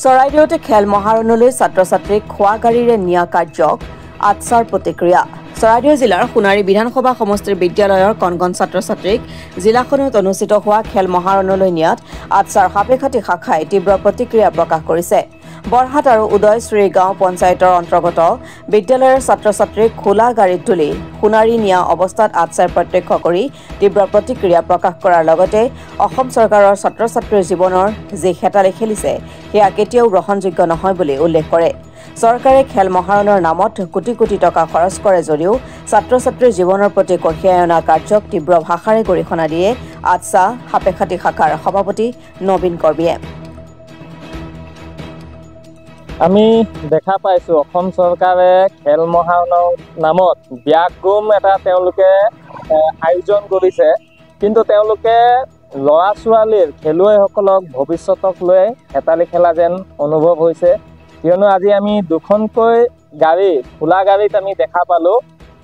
চৰাইদেউতে খেল মহাৰণলৈ ছাত্ৰ-ছাত্ৰীক খোৱা গাড়ীৰে নিয়া কাৰ্যক আটছাৰ প্ৰতিক্ৰিয়া। চৰাইদেউ জিলাৰ সোণাৰী বিধানসভা সমষ্টিৰ বিদ্যালয়ৰ কণকণ ছাত্ৰ-ছাত্ৰীক জিলাখনত অনুষ্ঠিত হোৱা খেল মহাৰণলৈ নিয়াত আটছাৰ সাপেখাতী শাখাই তীব্ৰ প্ৰতিক্ৰিয়া প্ৰকাশ কৰিছে। বৰহাট আৰু উদয়শ্ৰী গাঁও পঞ্চায়তৰ অন্তৰ্গত বিদ্যালয়ৰ ছাত্ৰ-ছাত্ৰীক খোলা গাড়ীত তুলি সোণাৰী নিয়া অৱস্থাত আটছাই প্ৰত্যক্ষ কৰি তীব্ৰ প্ৰতিক্ৰিয়া প্ৰকাশ কৰাৰ লগতে অসম চৰকাৰৰ ছাত্ৰ-ছাত্ৰীৰ জীৱনৰ যি হেতালি খেলিছে সেয়া কেতিয়াও গ্ৰহণযোগ্য নহয় বুলি উল্লেখ কৰে। চৰকাৰে খেল মহাৰণৰ নামত কোটি কোটি টকা খৰচ কৰে যদিও ছাত্ৰ-ছাত্ৰীৰ জীৱনৰ প্ৰতি কঢ়িয়াই অনা কাৰ্যক তীব্ৰ ভাষাৰে গৰিহণা দিয়ে আটছা সাপেখাতী শাখাৰ সভাপতি নবীন কৰ্মীয়ে। আমি দেখা পাইছো অসম চৰকাৰে খেল মহাৰণৰ নামত ব্যাগগুম এটা তেওঁলোকে আয়োজন কৰিছে, কিন্তু তেওঁলোকে ল'ৰা ছোৱালীৰ খেলুৱৈসকলক ভৱিষ্যতক লৈ হেতালি খেলা যেন অনুভৱ হৈছে। কিয়নো আজি আমি দুখনকৈ গাড়ী খোলা গাড়ীত আমি দেখা পালোঁ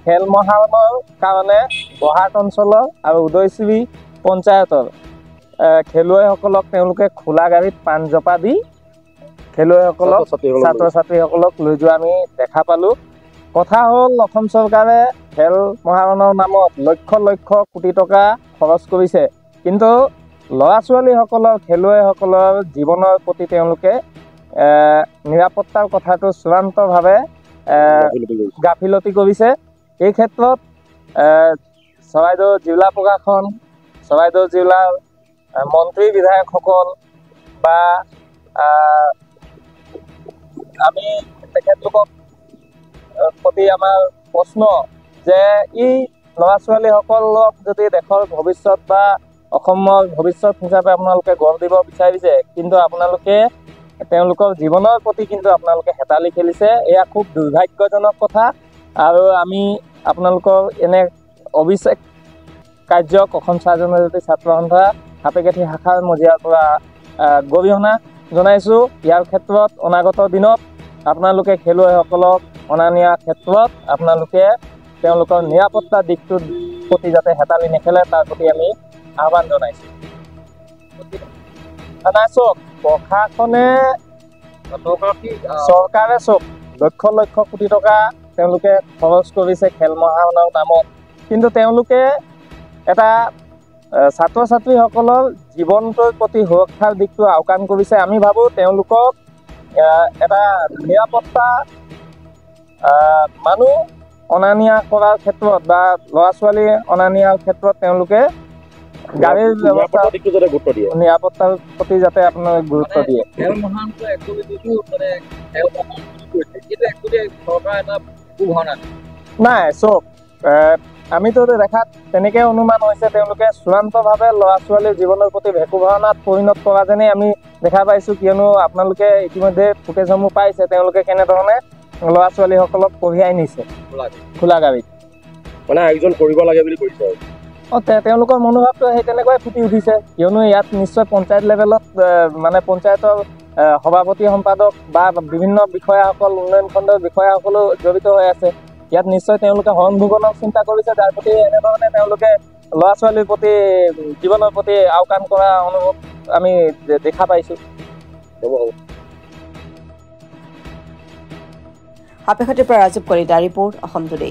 খেল মহাৰণৰ কাৰণে বৰহাট অঞ্চলৰ আৰু উদয়শ্ৰী পঞ্চায়তৰ খেলুৱৈসকলক তেওঁলোকে খোলা গাড়ীত পাণ জপা দি খেলুৱৈসকলক ছাত্ৰ-ছাত্ৰীসকলক লৈ যোৱা আমি দেখা পালোঁ। কথা হ'ল অসম চৰকাৰে খেল মহাৰণৰ নামত লক্ষ লক্ষ কোটি টকা খৰচ কৰিছে, কিন্তু ল'ৰা ছোৱালীসকলৰ খেলুৱৈসকলৰ জীৱনৰ প্ৰতি তেওঁলোকে নিৰাপত্তাৰ কথাটো চূড়ান্তভাৱে গাফিলতি কৰিছে। এই ক্ষেত্ৰত চৰাইদেউ জিলা প্ৰশাসন, চৰাইদেউ জিলাৰ মন্ত্ৰী বিধায়কসকল বা আমি তেখেতলোকক প্ৰতি আমাৰ প্ৰশ্ন যে এই ল'ৰা ছোৱালীসকলক যদি দেশৰ ভৱিষ্যত বা অসমৰ ভৱিষ্যত হিচাপে আপোনালোকে গঢ় দিব বিচাৰিছে, কিন্তু আপোনালোকে তেওঁলোকৰ জীৱনৰ প্ৰতি কিন্তু আপোনালোকে হেতালি খেলিছে। এয়া খুব দুৰ্ভাগ্যজনক কথা আৰু আমি আপোনালোকৰ এনে অভিষেক কাৰ্যক অসম ছাত্ৰ জনজাতি ছাত্ৰ সন্থা সাপেখাতী শাখাৰ মজিয়াৰ পৰা গৰিহণা জনাইছোঁ। ইয়াৰ ক্ষেত্ৰত অনাগত দিনত আপোনালোকে খেলুৱৈসকলক অনা নিয়াৰ ক্ষেত্ৰত আপোনালোকে তেওঁলোকৰ নিৰাপত্তাৰ দিশটোৰ প্ৰতি যাতে হেতালি নেখেলে তাৰ প্ৰতি আমি আহ্বান জনাইছোঁ। চাওক, প্ৰশাসনে চৰকাৰে লক্ষ লক্ষ কোটি টকা তেওঁলোকে খৰচ কৰিছে খেল মহাৰণৰ নামত, কিন্তু তেওঁলোকে এটা ছাত্ৰ ছাত্ৰীসকলৰ জীৱনটোৰ প্ৰতি সুৰক্ষাৰ দিশটো আওকাণ কৰিছে। আমি ভাবোঁ তেওঁলোকক এটা নিৰাপত্তা মানুহ অনা নিয়া কৰাৰ ক্ষেত্ৰত বা ল'ৰা ছোৱালী অনা নিয়াৰ ক্ষেত্ৰত তেওঁলোকে গাড়ীৰ নিৰাপত্তাৰ প্ৰতি যাতে আপোনালোকে গুৰুত্ব দিয়ে। নাই চব আমিতো দেখাত তেনেকৈ অনুমান হৈছে তেওঁলোকে চূড়ান্তভাৱে ল'ৰা ছোৱালীৰ জীৱনৰ প্ৰতি ভেকু ভাওনাত পৰিণত কৰা যেনেই আমি দেখা পাইছোঁ। কিয়নো আপোনালোকে ইতিমধ্যে ফুটেজসমূহ পাইছে তেওঁলোকে কেনেধৰণে ল'ৰা ছোৱালীসকলক কঢ়িয়াই নিছে খোলা গাড়ীত, মানে আয়োজন কৰিব লাগে বুলি কৈছে। তেওঁলোকৰ মনোভাৱটো সেই তেনেকুৱাই ফুটি উঠিছে। কিয়নো ইয়াত নিশ্চয় পঞ্চায়ত লেভেলত মানে পঞ্চায়তৰ সভাপতি সম্পাদক বা বিভিন্ন বিষয়াসকল উন্নয়ন খণ্ডৰ বিষয়াসকলো জড়িত হৈ আছে। ইয়াত নিশ্চয় তেওঁলোকে হৰণ ভোগনৰ চিন্তা কৰিছে, যাৰ প্ৰতি এনেধৰণে তেওঁলোকে ল'ৰা ছোৱালীৰ প্ৰতি জীৱনৰ প্ৰতি আওকাণ কৰা অনুভৱ আমি দেখা পাইছোঁ। সাপেখাতীৰ পৰা ৰাজীৱ কলিতা, ৰিপৰ্ট অসম টুডে।